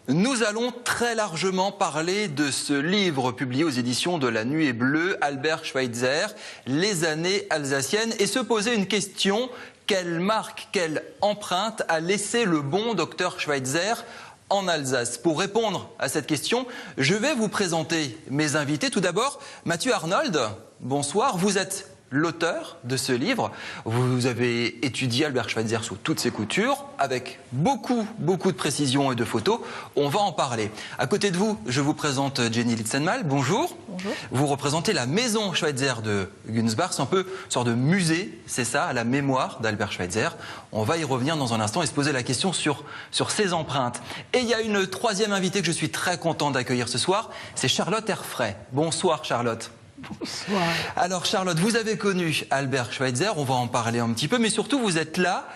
Nous allons très largement parler de ce livre publié aux éditions de La Nuée Bleue, Albert Schweitzer, Les années alsaciennes, et se poser une question: quelle marque, quelle empreinte a laissé le bon docteur Schweitzer en Alsace? Pour répondre à cette question, je vais vous présenter mes invités. Tout d'abord, Mathieu Arnold, bonsoir, vous êtes l'auteur de ce livre. Vous avez étudié Albert Schweitzer sous toutes ses coutures, avec beaucoup de précision et de photos. On va en parler. À côté de vous, je vous présente Jenny Litzenmal. Bonjour. Bonjour. Vous représentez la maison Schweitzer de Günzbach. C'est un peu une sorte de musée, c'est ça, à la mémoire d'Albert Schweitzer. On va y revenir dans un instant et se poser la question sur ses empreintes. Et il y a une troisième invitée que je suis très content d'accueillir ce soir, c'est Charlotte Erfray. Bonsoir Charlotte. Bonsoir. Alors Charlotte, vous avez connu Albert Schweitzer, on va en parler un petit peu, mais surtout vous êtes là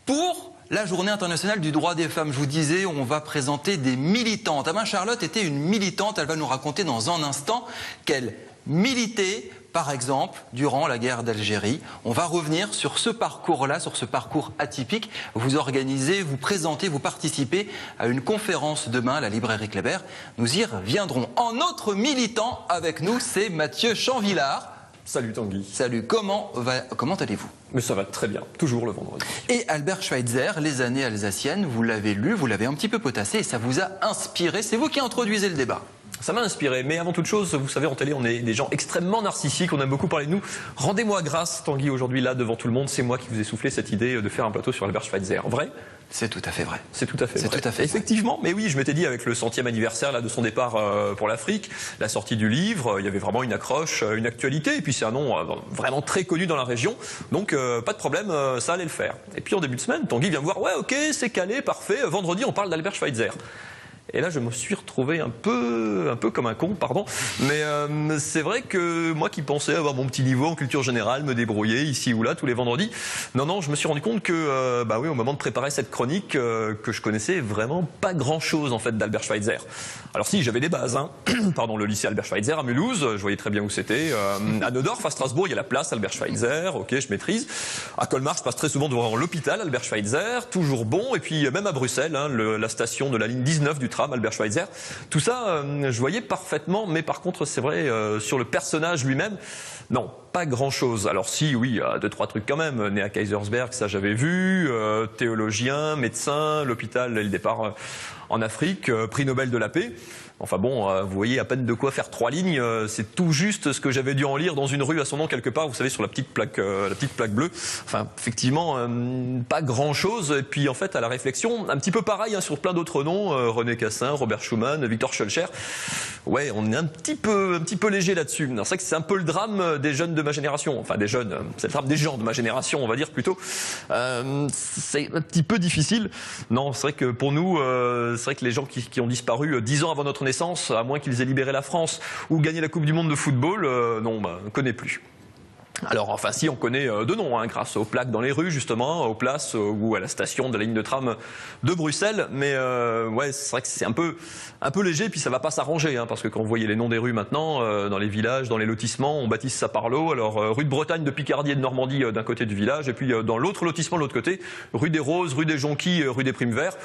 pour la Journée internationale du droit des femmes. Je vous disais, on va présenter des militantes. Ah ben, Charlotte était une militante, elle va nous raconter dans un instant qu'elle militait, par exemple, durant la guerre d'Algérie. On va revenir sur ce parcours-là, sur ce parcours atypique. Vous organisez, vous présentez, vous participez à une conférence demain à la librairie Kléber. Nous y reviendrons. En autre militant avec nous, c'est Mathieu Chanvillard. Salut Tanguy. Salut, comment allez-vous? Mais ça va très bien, toujours le vendredi. Et Albert Schweitzer, Les années alsaciennes, vous l'avez lu, vous l'avez un petit peu potassé et ça vous a inspiré. C'est vous qui introduisez le débat. Ça m'a inspiré, mais avant toute chose, vous savez, en télé, on est des gens extrêmement narcissiques, on aime beaucoup parler de nous. Rendez-moi grâce, Tanguy, aujourd'hui, là, devant tout le monde, c'est moi qui vous ai soufflé cette idée de faire un plateau sur Albert Schweitzer. Vrai? C'est tout à fait vrai. C'est tout à fait vrai. C'est tout à fait Effectivement, mais oui, je m'étais dit, avec le 100e anniversaire là, de son départ pour l'Afrique, la sortie du livre, il y avait vraiment une accroche, une actualité, et puis c'est un nom vraiment très connu dans la région, donc pas de problème, ça allait le faire. Et puis en début de semaine, Tanguy vient me voir, ouais, ok, c'est calé, parfait, vendredi, on parle d'Albert Schweitzer. Et là, je me suis retrouvé un peu comme un con, pardon. Mais c'est vrai que moi qui pensais avoir mon petit niveau en culture générale, me débrouiller ici ou là tous les vendredis, non, je me suis rendu compte que, bah oui, au moment de préparer cette chronique, que je connaissais vraiment pas grand-chose en fait d'Albert Schweitzer. Alors si, j'avais des bases, hein. Pardon, le lycée Albert Schweitzer à Mulhouse, je voyais très bien où c'était. À Neudorf, à Strasbourg, il y a la place Albert Schweitzer, ok, je maîtrise. À Colmar, je passe très souvent devant l'hôpital Albert Schweitzer, toujours bon. Et puis même à Bruxelles, hein, la station de la ligne 19 du tram Albert Schweitzer. Tout ça, je voyais parfaitement, mais par contre, c'est vrai, sur le personnage lui-même, non, pas grand-chose. Alors si, oui, 2-3 trucs quand même. Né à Kaysersberg, ça j'avais vu, théologien, médecin, l'hôpital et le départ en Afrique, prix Nobel de la paix. Enfin bon, vous voyez à peine de quoi faire 3 lignes, c'est tout juste ce que j'avais dû en lire dans une rue à son nom quelque part, vous savez, sur la petite plaque bleue. Enfin, effectivement, pas grand-chose. Et puis en fait, à la réflexion, un petit peu pareil hein, sur plein d'autres noms, René Cassin, Robert Schumann, Victor Schœlcher. Ouais, on est un petit peu léger là-dessus. C'est vrai que c'est un peu le drame des jeunes de ma génération, enfin des jeunes, c'est le drame des gens de ma génération, on va dire plutôt. C'est un petit peu difficile. Non, c'est vrai que pour nous, c'est vrai que les gens qui ont disparu 10 ans avant notre naissance, à moins qu'ils aient libéré la France ou gagné la Coupe du Monde de football, non, on ne connaît plus. Alors, enfin, si, on connaît de nom, hein, grâce aux plaques dans les rues, justement, aux places ou à la station de la ligne de tram de Bruxelles. Mais ouais, c'est vrai que c'est un peu léger, puis ça va pas s'arranger, hein, parce que quand vous voyez les noms des rues maintenant, dans les villages, dans les lotissements, on baptise ça par lot. Alors, rue de Bretagne, de Picardie et de Normandie d'un côté du village, et puis dans l'autre lotissement de l'autre côté, rue des Roses, rue des Jonquilles, rue des Primes Verts.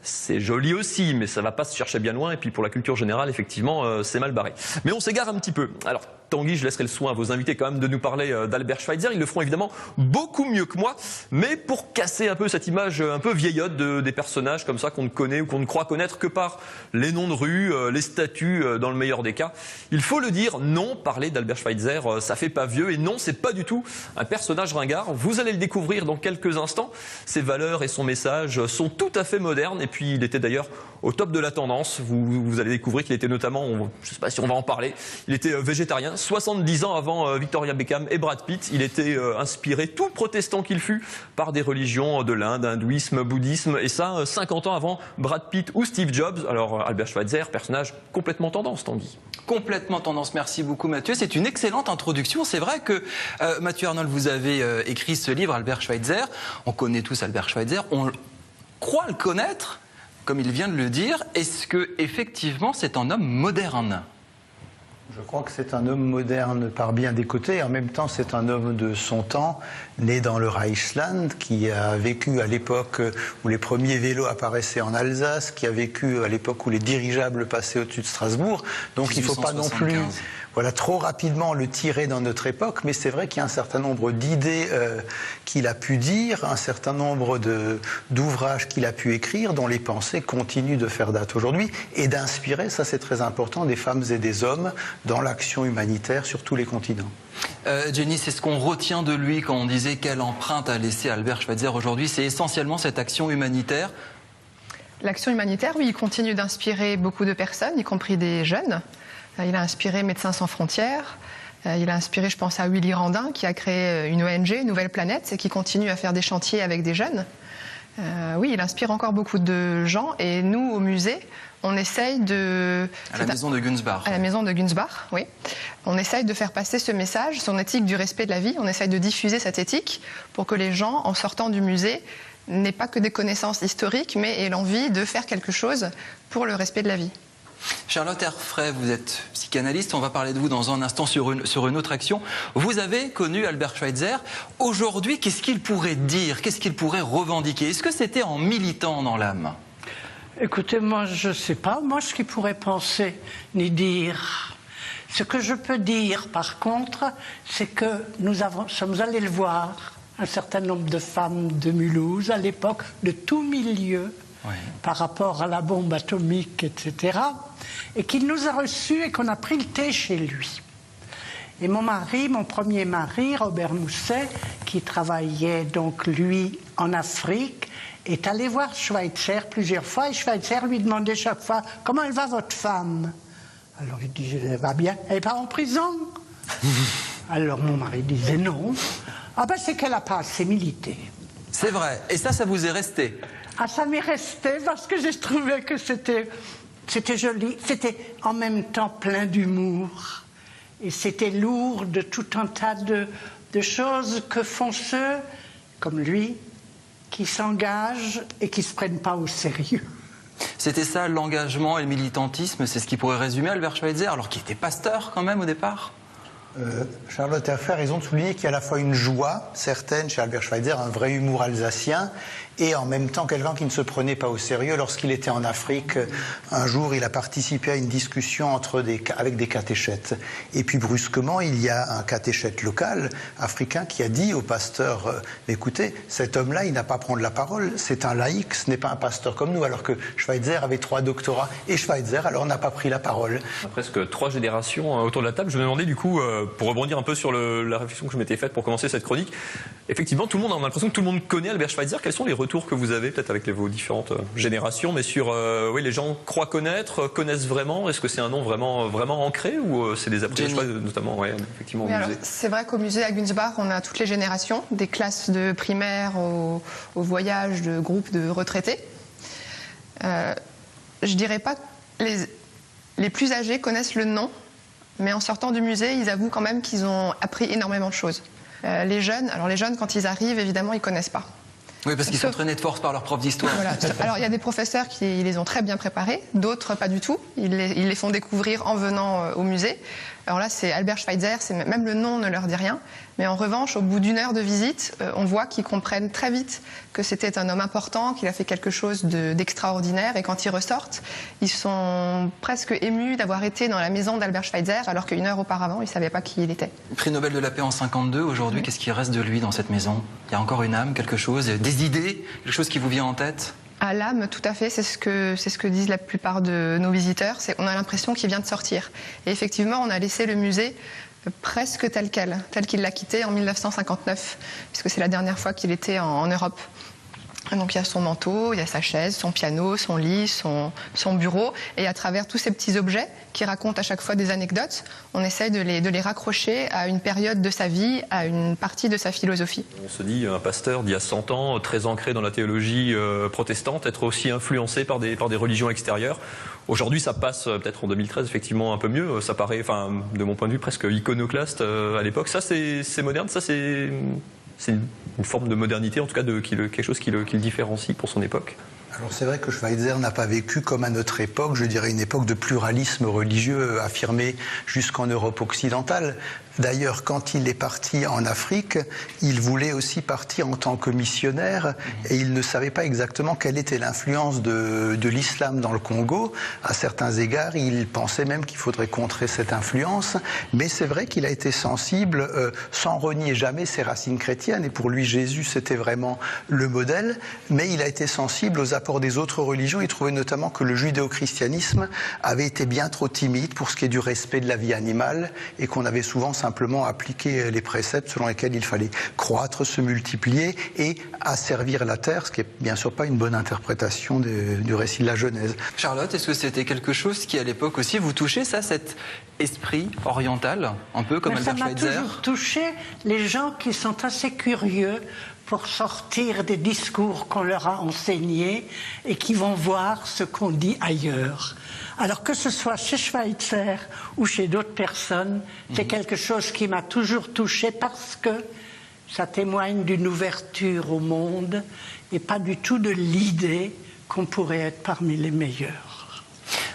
C'est joli aussi, mais ça va pas se chercher bien loin. Et puis pour la culture générale, effectivement, c'est mal barré. Mais on s'égare un petit peu. Alors, Tanguy, je laisserai le soin à vos invités quand même de nous parler d'Albert Schweitzer. Ils le feront évidemment beaucoup mieux que moi. Mais pour casser un peu cette image un peu vieillotte des personnages comme ça qu'on ne connaît ou qu'on ne croit connaître que par les noms de rues, les statues dans le meilleur des cas, il faut le dire, non, parler d'Albert Schweitzer, ça fait pas vieux. Et non, c'est pas du tout un personnage ringard. Vous allez le découvrir dans quelques instants. Ses valeurs et son message sont tout à fait modernes. Et puis il était d'ailleurs au top de la tendance. Vous allez découvrir qu'il était notamment, je sais pas si on va en parler, il était végétarien. 70 ans avant Victoria Beckham et Brad Pitt, il était inspiré, tout protestant qu'il fut, par des religions de l'Inde, hindouisme, bouddhisme, et ça 50 ans avant Brad Pitt ou Steve Jobs. Alors Albert Schweitzer, personnage complètement tendance, Tanguy. Complètement tendance, merci beaucoup Mathieu. C'est une excellente introduction. C'est vrai que Mathieu Arnold, vous avez écrit ce livre, Albert Schweitzer. On connaît tous Albert Schweitzer, on croit le connaître, comme il vient de le dire. Est-ce que effectivement c'est un homme moderne ? Je crois que c'est un homme moderne par bien des côtés. En même temps, c'est un homme de son temps, né dans le Reichsland, qui a vécu à l'époque où les premiers vélos apparaissaient en Alsace, qui a vécu à l'époque où les dirigeables passaient au-dessus de Strasbourg. Donc il ne faut pas non plus trop rapidement le tirer dans notre époque, mais c'est vrai qu'il y a un certain nombre d'idées qu'il a pu dire, un certain nombre d'ouvrages qu'il a pu écrire, dont les pensées continuent de faire date aujourd'hui, et d'inspirer, ça c'est très important, des femmes et des hommes dans l'action humanitaire sur tous les continents. Jenny, c'est ce qu'on retient de lui quand on disait quelle empreinte a laissé Albert Schweitzer aujourd'hui, c'est essentiellement cette action humanitaire. L'action humanitaire, oui, il continue d'inspirer beaucoup de personnes, y compris des jeunes. Il a inspiré Médecins sans frontières, il a inspiré, je pense, à Willy Randin, qui a créé une ONG, Nouvelle Planète, et qui continue à faire des chantiers avec des jeunes. Oui, il inspire encore beaucoup de gens, et nous, au musée, on essaye de... À la maison de Günzbach. À la maison de Günzbach, oui. On essaye de faire passer ce message, son éthique du respect de la vie, on essaye de diffuser cette éthique pour que les gens, en sortant du musée, n'aient pas que des connaissances historiques, mais aient l'envie de faire quelque chose pour le respect de la vie. Charlotte Erfray, vous êtes psychanalyste, on va parler de vous dans un instant sur une autre action. Vous avez connu Albert Schweitzer. Aujourd'hui, qu'est-ce qu'il pourrait dire? Qu'est-ce qu'il pourrait revendiquer? Est-ce que c'était en militant dans l'âme? Écoutez, moi je ne sais pas, moi ce qu'il pourrait penser ni dire. Ce que je peux dire par contre, c'est que nous sommes allés le voir, un certain nombre de femmes de Mulhouse, à l'époque, de tout milieu, oui, par rapport à la bombe atomique, etc. Et qu'il nous a reçus et qu'on a pris le thé chez lui. Et mon mari, mon premier mari, Robert Mousset, qui travaillait donc lui en Afrique, est allé voir Schweitzer plusieurs fois et Schweitzer lui demandait chaque fois « Comment elle va votre femme ?» Alors il disait « Elle va bien, elle n'est pas en prison ?» Alors mon mari disait « Non. » Ah ben c'est qu'elle n'a pas assez milité. C'est vrai, et ça vous est resté? Ah, ça m'est resté parce que j'ai trouvé que c'était joli, c'était en même temps plein d'humour. Et c'était lourd de tout un tas de choses que font ceux, comme lui, qui s'engagent et qui ne se prennent pas au sérieux. C'était ça, l'engagement et le militantisme, c'est ce qui pourrait résumer Albert Schweitzer, alors qu'il était pasteur quand même au départ? Charlotte Erfray a raison de souligner qu'il y a à la fois une joie certaine chez Albert Schweitzer, un vrai humour alsacien, et en même temps quelqu'un qui ne se prenait pas au sérieux. Lorsqu'il était en Afrique, un jour il a participé à une discussion avec des catéchètes. Et puis brusquement, il y a un catéchète local, africain, qui a dit au pasteur « Écoutez, cet homme-là, il n'a pas à prendre la parole, c'est un laïc, ce n'est pas un pasteur comme nous », alors que Schweitzer avait 3 doctorats, et Schweitzer alors n'a pas pris la parole. Presque 3 générations autour de la table. Je me demandais du coup, pour rebondir un peu sur la réflexion que je m'étais faite pour commencer cette chronique, effectivement, tout le monde, on a l'impression que tout le monde connaît Albert Schweitzer. Quels sont les retours que vous avez, peut-être avec vos différentes générations, mais sur, oui, les gens croient connaître, connaissent vraiment? Est-ce que c'est un nom vraiment ancré, ou c'est des approches, notamment, ouais, effectivement, au musée? C'est vrai qu'au musée à Günzbach, on a toutes les générations, des classes de primaire au voyage de groupes de retraités. Je dirais pas que les plus âgés connaissent le nom, mais en sortant du musée, ils avouent quand même qu'ils ont appris énormément de choses. Les jeunes, quand ils arrivent, évidemment, ils connaissent pas. Oui, parce qu'ils sont traînés de force par leur prof d'histoire. Voilà. Alors, il y a des professeurs qui les ont très bien préparés, d'autres pas du tout. Ils les font découvrir en venant au musée. Alors là, c'est Albert Schweitzer, même le nom ne leur dit rien. Mais en revanche, au bout d'1 heure de visite, on voit qu'ils comprennent très vite que c'était un homme important, qu'il a fait quelque chose d'extraordinaire. Et quand ils ressortent, ils sont presque émus d'avoir été dans la maison d'Albert Schweitzer, alors qu'1 heure auparavant, ils ne savaient pas qui il était. Prix Nobel de la paix en 52, aujourd'hui, qu'est-ce qui reste de lui dans cette maison? Il y a encore une âme, quelque chose, des idées, quelque chose qui vous vient en tête? À l'âme, tout à fait, c'est ce que disent la plupart de nos visiteurs. On a l'impression qu'il vient de sortir. Et effectivement, on a laissé le musée presque tel qu'il l'a quitté en 1959, puisque c'est la dernière fois qu'il était en Europe. Donc il y a son manteau, il y a sa chaise, son piano, son lit, son bureau, et à travers tous ces petits objets qui racontent à chaque fois des anecdotes, on essaye de les raccrocher à une période de sa vie, à une partie de sa philosophie. On se dit, un pasteur d'il y a 100 ans, très ancré dans la théologie protestante, être aussi influencé par des religions extérieures. Aujourd'hui, ça passe peut-être en 2013 effectivement un peu mieux. Ça paraît, enfin, de mon point de vue, presque iconoclaste à l'époque. Ça, c'est moderne. Ça, c'est une forme de modernité, en tout cas quelque chose qui le différencie pour son époque. Alors c'est vrai que Schweitzer n'a pas vécu comme à notre époque, je dirais une époque de pluralisme religieux affirmé jusqu'en Europe occidentale. D'ailleurs, quand il est parti en Afrique, il voulait aussi partir en tant que missionnaire et il ne savait pas exactement quelle était l'influence de l'islam dans le Congo. À certains égards, il pensait même qu'il faudrait contrer cette influence. Mais c'est vrai qu'il a été sensible, sans renier jamais ses racines chrétiennes. Et pour lui, Jésus, c'était vraiment le modèle. Mais il a été sensible aux apports des autres religions. Il trouvait notamment que le judéo-christianisme avait été bien trop timide pour ce qui est du respect de la vie animale et qu'on avait souvent simplement appliquer les préceptes selon lesquels il fallait croître, se multiplier et asservir la terre, ce qui est bien sûr pas une bonne interprétation du récit de la Genèse. Charlotte, est-ce que c'était quelque chose qui à l'époque aussi vous touchait, ça, cet esprit oriental, un peu comme Albert Schweitzer? Ça m'a toujours touché les gens qui sont assez curieux pour sortir des discours qu'on leur a enseignés et qui vont voir ce qu'on dit ailleurs. Alors que ce soit chez Schweitzer ou chez d'autres personnes, c'est quelque chose qui m'a toujours touché parce que ça témoigne d'une ouverture au monde et pas du tout de l'idée qu'on pourrait être parmi les meilleurs.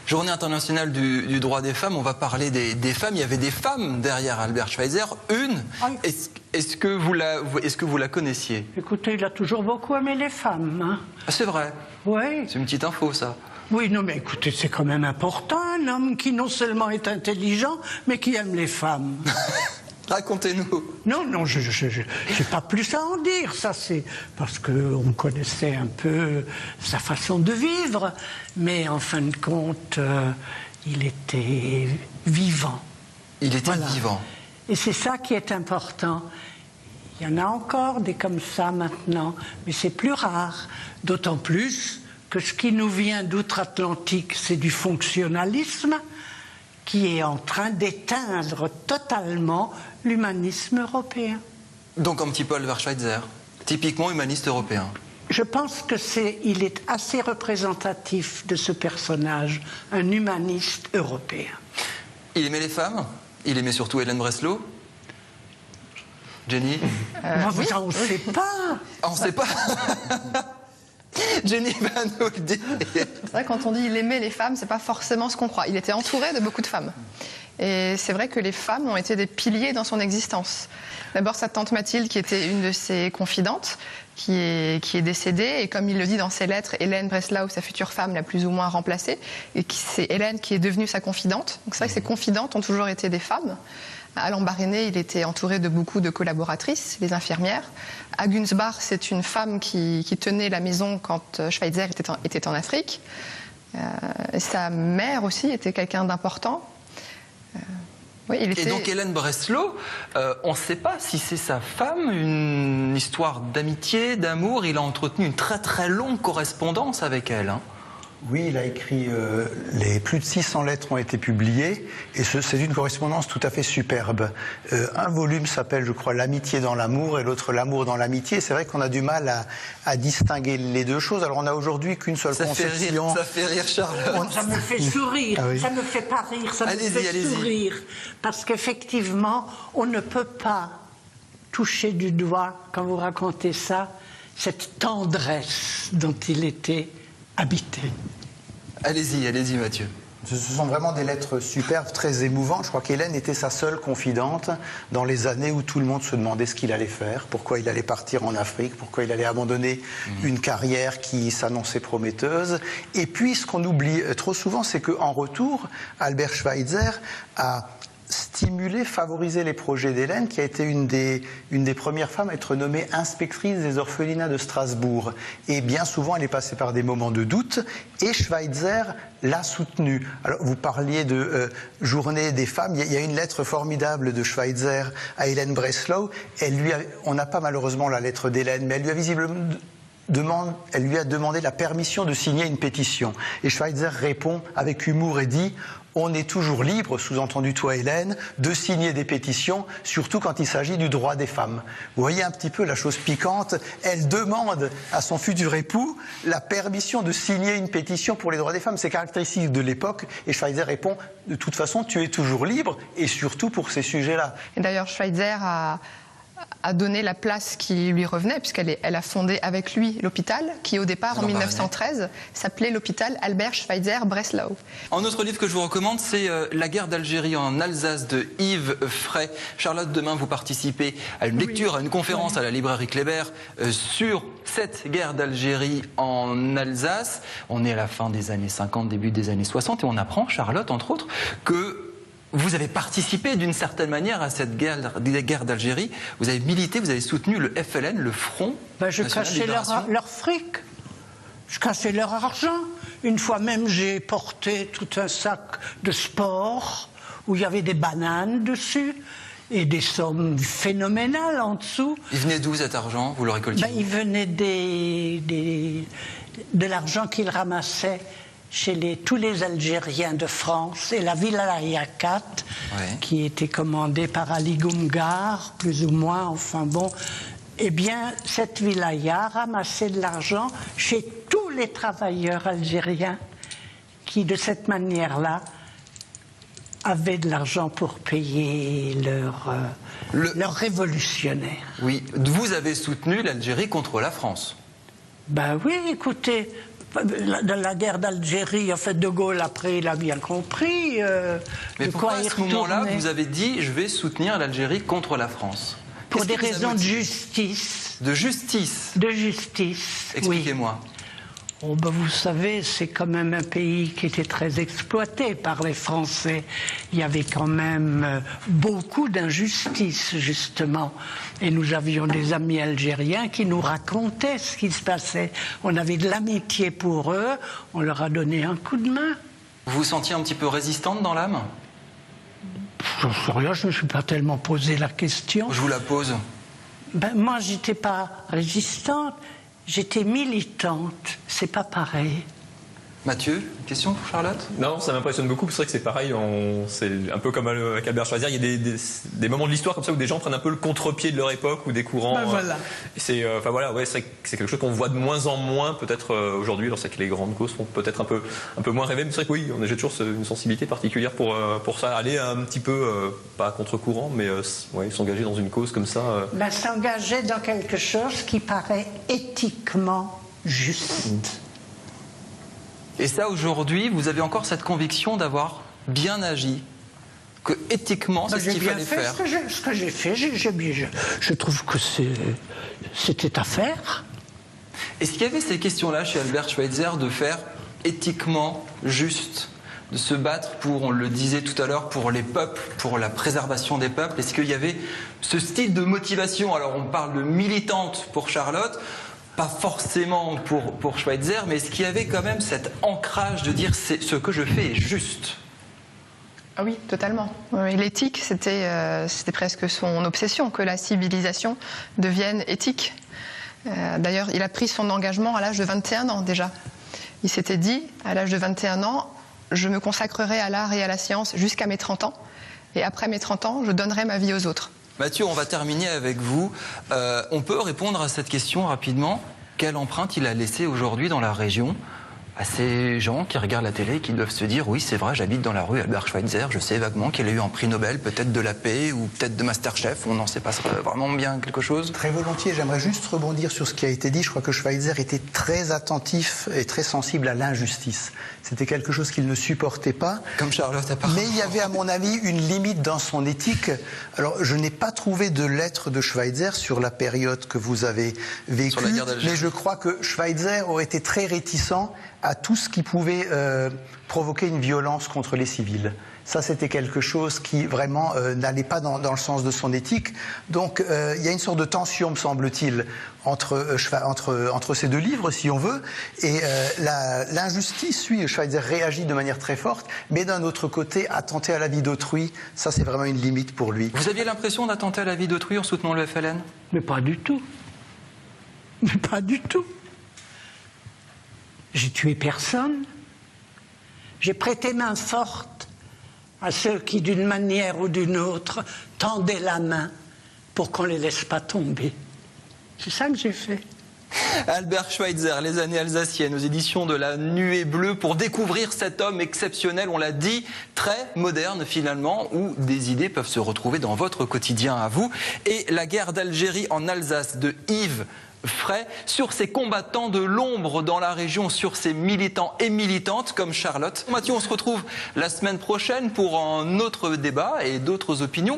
Journée internationale du droit des femmes, on va parler des femmes. Il y avait des femmes derrière Albert Schweitzer. Une, est-ce que vous la connaissiez? Écoutez, il a toujours beaucoup aimé les femmes. Hein. Ah, c'est vrai. Oui. C'est une petite info, ça. Oui, non, mais écoutez, c'est quand même important, un homme qui non seulement est intelligent, mais qui aime les femmes. Racontez-nous. Non, je n'ai pas plus à en dire. Ça, c'est parce qu'on connaissait un peu sa façon de vivre. Mais en fin de compte, il était vivant. Il était vivant. Et c'est ça qui est important. Il y en a encore des comme ça maintenant, mais c'est plus rare. D'autant plus que ce qui nous vient d'outre-Atlantique, c'est du fonctionnalisme qui est en train d'éteindre totalement l'humanisme européen. Donc un petit peu Albert Schweitzer, typiquement humaniste européen. Je pense qu'il est assez représentatif de ce personnage, un humaniste européen. Il aimait les femmes? Il aimait surtout Hélène Breslau? Jenny? Oui. On ne sait pas. On ne sait pas. Jenny va nous le dire. C'est vrai, quand on dit il aimait les femmes, c'est pas forcément ce qu'on croit. Il était entouré de beaucoup de femmes. Et c'est vrai que les femmes ont été des piliers dans son existence. D'abord sa tante Mathilde, qui était une de ses confidentes, qui est décédée. Et comme il le dit dans ses lettres, Hélène Breslau, sa future femme, l'a plus ou moins remplacée. Et c'est Hélène qui est devenue sa confidente. Donc c'est vrai que ses confidentes ont toujours été des femmes. À Lambaréné, il était entouré de beaucoup de collaboratrices, les infirmières. À Günzbach, c'est une femme qui tenait la maison quand Schweitzer était en Afrique. Sa mère aussi était quelqu'un d'important. Oui, Et donc Hélène Breslau, on ne sait pas si c'est sa femme, une histoire d'amitié, d'amour. Il a entretenu une très très longue correspondance avec elle. Hein. Oui, il a écrit, les plus de 600 lettres ont été publiées, et c'est une correspondance tout à fait superbe. Un volume s'appelle, je crois, L'amitié dans l'amour, et l'autre L'amour dans l'amitié. C'est vrai qu'on a du mal à distinguer les deux choses. Alors on n'a aujourd'hui qu'une seule conception. Ça fait rire, Charlotte. Ça me fait sourire, Ah oui. ça ne me fait pas rire, ça me fait sourire. Parce qu'effectivement, on ne peut pas toucher du doigt, quand vous racontez ça, cette tendresse dont il était habité. Allez-y, Mathieu. Ce sont vraiment des lettres superbes, très émouvantes. Je crois qu'Hélène était sa seule confidente dans les années où tout le monde se demandait ce qu'il allait faire, pourquoi il allait partir en Afrique, pourquoi il allait abandonner une carrière qui s'annonçait prometteuse. Et puis, ce qu'on oublie trop souvent, c'est qu'en retour, Albert Schweitzer a stimuler, favoriser les projets d'Hélène, qui a été une des premières femmes à être nommée inspectrice des orphelinats de Strasbourg. Et bien souvent, elle est passée par des moments de doute, et Schweitzer l'a soutenue. Alors, vous parliez de journée des femmes. Il y a une lettre formidable de Schweitzer à Hélène Breslau. On n'a pas malheureusement la lettre d'Hélène, mais elle lui a visiblement elle lui a demandé la permission de signer une pétition. Et Schweitzer répond avec humour et dit « On est toujours libre, sous-entendu toi Hélène, de signer des pétitions, surtout quand il s'agit du droit des femmes. » Vous voyez un petit peu la chose piquante. Elle demande à son futur époux la permission de signer une pétition pour les droits des femmes. C'est caractéristique de l'époque. Et Schweitzer répond « De toute façon, tu es toujours libre, et surtout pour ces sujets-là. » Et d'ailleurs, Schweitzer a donné la place qui lui revenait, puisqu'elle a fondé avec lui l'hôpital, qui au départ, en 1913, s'appelait l'hôpital Albert Schweitzer Breslau. Un autre livre que je vous recommande, c'est La guerre d'Algérie en Alsace de Yves Frey. Charlotte, demain, vous participez à une lecture, à une conférence à la librairie Kléber sur cette guerre d'Algérie en Alsace. On est à la fin des années 50, début des années 60, et on apprend, Charlotte, entre autres, que vous avez participé d'une certaine manière à cette guerre d'Algérie. Vous avez milité, vous avez soutenu le FLN, le Front Je National de cachais Libération. leur fric, je cachais leur argent. Une fois même, j'ai porté tout un sac de sport où il y avait des bananes dessus et des sommes phénoménales en dessous. Il venait d'où cet argent? Vous le récoltiez? Il venait de l'argent qu'ils ramassaient chez tous les Algériens de France, et la Wilaya 4, qui était commandée par Ali Goumgar, plus ou moins, enfin bon, eh bien, cette Wilaya ramassait de l'argent chez tous les travailleurs algériens qui, de cette manière-là, avaient de l'argent pour payer leurs révolutionnaires. Oui, vous avez soutenu l'Algérie contre la France. Ben oui, écoutez, dans la guerre d'Algérie, en fait, De Gaulle, après, il a bien compris. Mais pourquoi à ce moment-là, vous avez dit « je vais soutenir l'Algérie contre la France » Pour des raisons de justice. De justice? De justice, Expliquez-moi. Oui. Oh ben vous savez, c'est quand même un pays qui était très exploité par les Français. Il y avait quand même beaucoup d'injustices, justement. Et nous avions des amis algériens qui nous racontaient ce qui se passait. On avait de l'amitié pour eux, on leur a donné un coup de main. Vous vous sentiez un petit peu résistante dans l'âme? Je ne sais rien, je ne me suis pas tellement posé la question. Je vous la pose. Moi, j'étais pas résistante. J'étais militante, c'est pas pareil. Mathieu, une question pour Charlotte? Non, ça m'impressionne beaucoup, c'est vrai que c'est pareil, c'est un peu comme avec Albert Schweitzer, il y a des moments de l'histoire comme ça où des gens prennent un peu le contre-pied de leur époque ou des courants. Voilà. C'est quelque chose qu'on voit de moins en moins peut-être aujourd'hui, lorsque les grandes causes font peut-être un peu moins rêver, mais c'est vrai que oui, j'ai toujours une sensibilité particulière pour ça, aller un petit peu, pas contre-courant, mais s'engager dans une cause comme ça. S'engager dans quelque chose qui paraît éthiquement juste. Et ça, aujourd'hui, vous avez encore cette conviction d'avoir bien agi, que éthiquement, c'est ce qu'il fallait faire. Ce que j'ai fait, je trouve que c'était à faire. Est-ce qu'il y avait ces questions-là chez Albert Schweitzer de faire éthiquement juste, de se battre pour, on le disait tout à l'heure, pour les peuples, pour la préservation des peuples? Est-ce qu'il y avait ce style de motivation? Alors on parle de militante pour Charlotte, pas forcément pour Schweitzer, mais est-ce qu'il y avait quand même cet ancrage de dire ce que je fais est juste? Ah oui, totalement. L'éthique, c'était presque son obsession, que la civilisation devienne éthique. D'ailleurs, il a pris son engagement à l'âge de 21 ans déjà. Il s'était dit, à l'âge de 21 ans, je me consacrerai à l'art et à la science jusqu'à mes 30 ans, et après mes 30 ans, je donnerai ma vie aux autres. Mathieu, on va terminer avec vous. On peut répondre à cette question rapidement. Quelle empreinte il a laissée aujourd'hui dans la région à ces gens qui regardent la télé et qui doivent se dire « oui, c'est vrai, j'habite dans la rue Albert Schweitzer, je sais vaguement qu'il a eu un prix Nobel, peut-être de la paix ou peut-être de Masterchef, on n'en sait pas vraiment bien quelque chose ». Très volontiers, j'aimerais juste rebondir sur ce qui a été dit. Je crois que Schweitzer était très attentif et très sensible à l'injustice. C'était quelque chose qu'il ne supportait pas. Comme Charlotte, apparemment. Mais il y avait, à mon avis, une limite dans son éthique. Alors, je n'ai pas trouvé de lettre de Schweitzer sur la période que vous avez vécue, sur la guerre d'Algérie. Mais je crois que Schweitzer aurait été très réticent à tout ce qui pouvait provoquer une violence contre les civils. Ça, c'était quelque chose qui vraiment n'allait pas dans le sens de son éthique. Donc, il y a une sorte de tension, me semble-t-il, entre ces deux livres, si on veut. Et l'injustice, oui, Schweitzer réagit de manière très forte, mais d'un autre côté, attenter à la vie d'autrui, ça, c'est vraiment une limite pour lui. Vous aviez l'impression d'attenter à la vie d'autrui en soutenant le FLN? Mais pas du tout. Mais pas du tout. J'ai tué personne. J'ai prêté main forte à ceux qui, d'une manière ou d'une autre, tendaient la main pour qu'on ne les laisse pas tomber. C'est ça que j'ai fait. Albert Schweitzer, Les années alsaciennes, aux éditions de la Nuée Bleue, pour découvrir cet homme exceptionnel, on l'a dit, très moderne finalement, où des idées peuvent se retrouver dans votre quotidien à vous. Et La guerre d'Algérie en Alsace de Yves Fray, sur ces combattants de l'ombre dans la région, sur ces militants et militantes comme Charlotte. Mathieu, on se retrouve la semaine prochaine pour un autre débat et d'autres opinions.